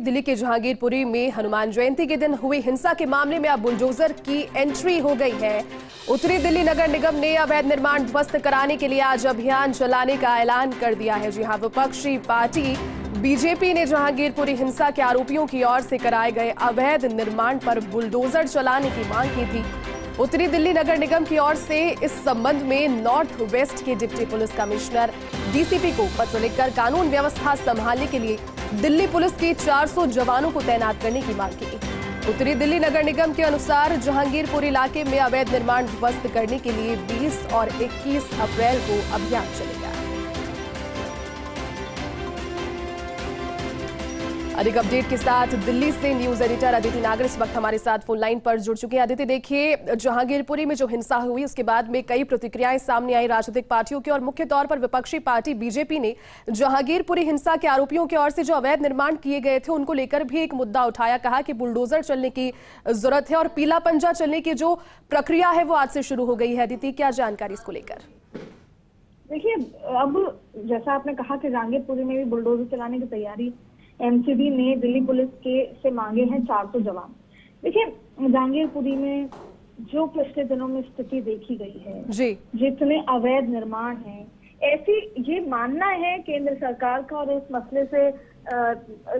दिल्ली के जहांगीरपुरी में हनुमान जयंती के दिन हुई हिंसा के मामले में अब बुलडोजर की एंट्री हो गई है। उत्तरी दिल्ली नगर निगम ने अवैध निर्माण ध्वस्त कराने के लिए आज अभियान चलाने का ऐलान कर दिया है। जी हां, विपक्षी पार्टी बीजेपी ने जहांगीरपुरी हिंसा के आरोपियों की ओर से कराए गए अवैध निर्माण पर बुलडोजर चलाने की मांग की थी। उत्तरी दिल्ली नगर निगम की ओर से इस संबंध में नॉर्थ वेस्ट के डिप्टी पुलिस कमिश्नर डीसीपी को पत्र लिखकर कानून व्यवस्था संभालने के लिए दिल्ली पुलिस के 400 जवानों को तैनात करने की मांग की। उत्तरी दिल्ली नगर निगम के अनुसार जहांगीरपुर इलाके में अवैध निर्माण ध्वस्त करने के लिए 20 और 21 अप्रैल को अभियान चलेगा। अधिक अपडेट के साथ दिल्ली से न्यूज एडिटर अदिति नागर इस वक्त हमारे साथ फोन लाइन पर जुड़ चुके हैं। अदिति, देखिए, जहांगीरपुरी में जो हिंसा हुई उसके बाद में कई प्रतिक्रियाएं सामने आई राजनीतिक पार्टियों की, और मुख्य तौर पर विपक्षी पार्टी बीजेपी ने जहांगीरपुरी हिंसा के आरोपियों की ओर से जो अवैध निर्माण किए गए थे उनको लेकर भी एक मुद्दा उठाया। कहा कि बुलडोजर चलने की जरूरत है और पीला पंजा चलने की जो प्रक्रिया है वो आज से शुरू हो गई है। अदिति, क्या जानकारी इसको लेकर? देखिए, अब जैसा आपने कहा कि जहांगीरपुरी में भी बुलडोजर चलाने की तैयारी एमसीडी ने दिल्ली पुलिस के से मांगे हैं 400 जवान। देखिए, जहांगीरपुरी में जो पिछले दिनों में स्थिति देखी गई है जी, जितने अवैध निर्माण हैं, ऐसी ये मानना है केंद्र सरकार का, और इस मसले से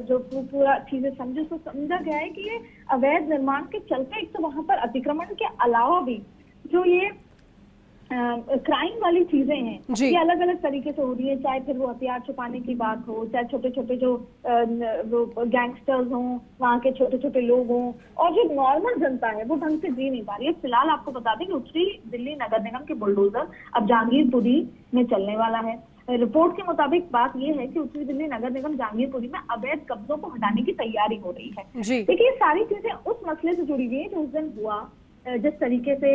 जो पूरा चीजें समझे तो समझा गया है कि ये अवैध निर्माण के चलते एक तो वहां पर अतिक्रमण के अलावा भी जो ये क्राइम वाली चीजें हैं ये अलग अलग तरीके से हो रही है, चाहे फिर वो हथियार छुपाने की बात हो, चाहे छोटे छोटे जो गैंगस्टर्स हों, वहाँ के छोटे छोटे लोग हों, और जो नॉर्मल जनता है वो ढंग से जी नहीं पा रही है। फिलहाल आपको बता दें कि उत्तरी दिल्ली नगर निगम के बुलडोजर अब जहांगीरपुरी में चलने वाला है। रिपोर्ट के मुताबिक बात यह है कि उत्तरी दिल्ली नगर निगम जहांगीरपुरी में अवैध कब्जों को हटाने की तैयारी हो रही है। देखिए, ये सारी चीजें उस मसले से जुड़ी हुई है जो उस दिन हुआ, जिस तरीके से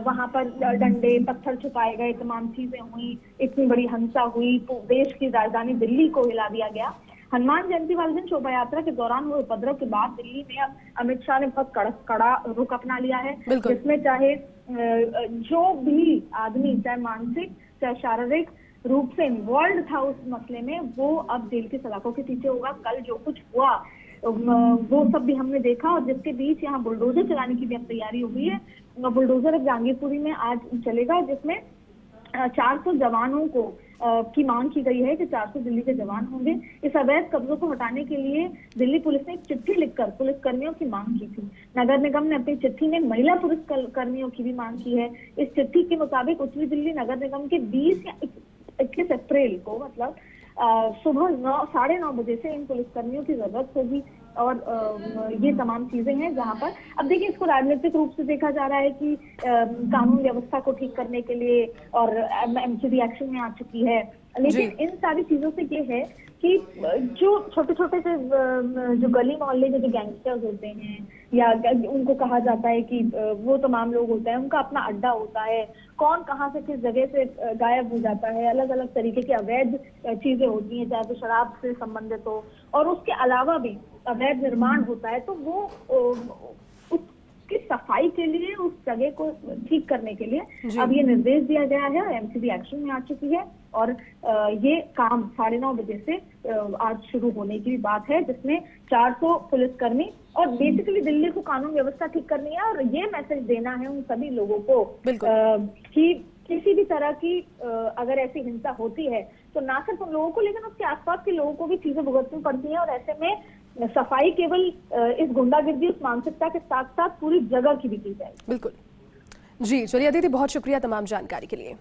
वहां पर डंडे पत्थर छुपाए गए, तमाम चीजें हुई, इतनी बड़ी हिंसा हुई, तो देश की राजधानी दिल्ली को हिला दिया गया। हनुमान जयंती वाले दिन शोभा यात्रा के दौरान हुए उपद्रव के बाद दिल्ली में अब अमित शाह ने बहुत कड़ा रुख अपना लिया है, जिसमें चाहे जो भी आदमी चाहे मानसिक चाहे शारीरिक रूप से इन्वॉल्व था उस मसले में, वो अब जेल की सलाखों के पीछे होगा। कल जो कुछ हुआ वो सब भी हमने देखा, और जिसके बीच यहाँ बुलडोजर चलाने की भी अब तैयारी हो गई है। बुलडोजर अब जहांगीरपुरी में आज चलेगा, जिसमें 400 जवानों को की मांग की गई है कि 400 दिल्ली के जवान होंगे। इस अवैध कब्जों को हटाने के लिए दिल्ली पुलिस ने एक चिट्ठी लिखकर पुलिस कर्मियों की मांग की थी। नगर निगम ने अपनी चिट्ठी में महिला पुलिस कर्मियों की भी मांग की है। इस चिट्ठी के मुताबिक उत्तरी दिल्ली नगर निगम के 20 या 21 अप्रैल को, मतलब सुबह 9-9:30 बजे से इन पुलिसकर्मियों की जरूरत होगी, और ये तमाम चीजें हैं जहां पर अब देखिए, इसको राजनीतिक रूप से देखा जा रहा है कि कानून व्यवस्था को ठीक करने के लिए, और एमसीडी एक्शन में आ चुकी है। लेकिन इन सारी चीजों से ये है कि जो छोटे छोटे से जो गली मोहल्ले के जो गैंगस्टर्स होते हैं, या उनको कहा जाता है कि वो तमाम लोग होते हैं, उनका अपना अड्डा होता है, कौन कहाँ से किस जगह से गायब हो जाता है, अलग अलग तरीके की अवैध चीजें होती हैं, चाहे तो शराब से संबंधित हो, और उसके अलावा भी अवैध निर्माण होता है, तो वो उसकी सफाई के लिए, उस जगह को ठीक करने के लिए अब ये निर्देश दिया गया है, और एमसीडी एक्शन में आ चुकी है, और ये काम 9:30 बजे से आज शुरू होने की बात है, जिसमें 400 पुलिसकर्मी, और बेसिकली दिल्ली को कानून व्यवस्था ठीक करनी है, और ये मैसेज देना है उन सभी लोगों को कि किसी भी तरह की अगर ऐसी हिंसा होती है तो ना सिर्फ उन लोगों को, लेकिन उसके आसपास के लोगों को भी चीजें भुगतनी पड़ती हैं, और ऐसे में सफाई केवल इस गुंडागिर्दी, उस मानसिकता के साथ साथ पूरी जगह की भी की जाए। बिल्कुल जी, चलिए अदिति, बहुत शुक्रिया तमाम जानकारी के लिए।